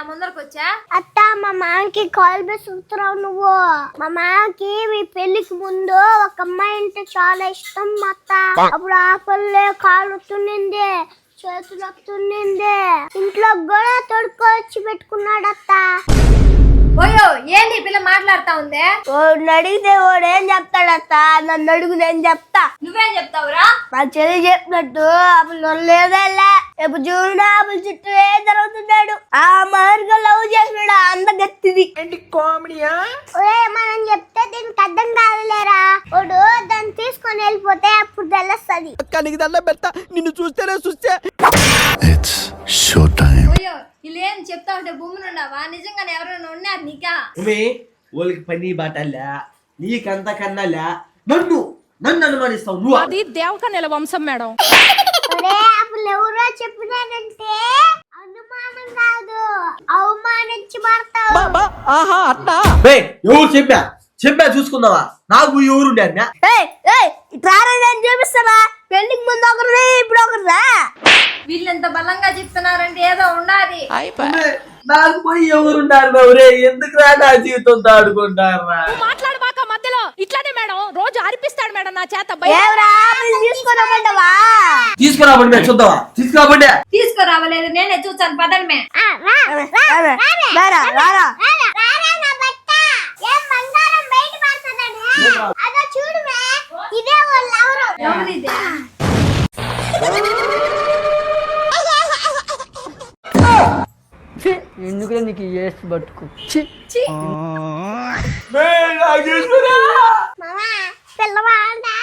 ముందరకు వచ్చా అత్త మా మామకి కాల్ బేస్ ఉత్తరావు నువ్వు మా మామకి మీ పెళ్లికి ముందు ఒక అమ్మాయి అంటే చాలా ఇష్టం అత్త అప్పుడు ఆకల్లే కాలు వస్తుండింది చేతులు వస్తుండింది ఇంట్లో కూడా తొడుక్కొచ్చి పెట్టుకున్నాడు అత్త ఓయో ఏంది పిల్ల మాట్లాడుతా ఉందే అడిగితే వాడు ఏం చెప్తాడత్త నన్ను అడుగు నేను చెప్తా నువ్వేం చెప్తావురా మా చెల్లి చెప్పినట్టు అప్పుడు లేదలే రేపు చూడు అప్పుడు చుట్టూ ఏం జరుగుతున్నాడు ఆ మార్గం లవ్ చేసినాడు అంత గట్టిది కామెడీయా మనం చెప్తే దీనికి అర్థం కాదులేరా వాడు దాన్ని తీసుకొని వెళ్ళిపోతే అప్పుడు తెలుస్తుంది నీకు దండం పెడతా నిన్ను చూస్తేనే చూస్తే It's showtime. ఓయో ఇలా ఏం చెప్తా ఉంటే భూములున్నావా నిజంగానే ఎవరైనా ఉన్నారు నీకా వాళ్ళకి పని బాటల్లా నీకంతకన్నాలా నన్ను అనుమానిస్తావు నువ్వు అది దేవకన్యల వంశం మేడం అప్పుడు ఎవరో చెప్పినారంటే అనుమానం కాదు అవమానించి మారుతావు ఆహా అట్లా ఎవరు చెప్పా చూసుకుందావా నాకు ఎవరు నేను చూపిస్తానా పెళ్లికి ముందు ఒకరిదే ఇప్పుడు ఒకరిదా వీళ్ళెంత బలంగా చెప్తున్నారంటే ఏదో ఉండాలి నాకు పోయి ఎవరున్నారు ఎవరే ఎందుకు రా నా జీవితంతో ఆడుకుంటారా మాట్లాడబాక మధ్యలో ఇట్లానే మేడం రోజు అరిపిస్తాడు మేడం నా చేత తీసుకురాబండి చూద్దావా తీసుకురావలేదు నేనే చూసాను పదనమే చూడు ఇదే వాళ్ళు ఎవరిదే ఎందుకు నీకు చేసి బతుకు పిల్లవాడా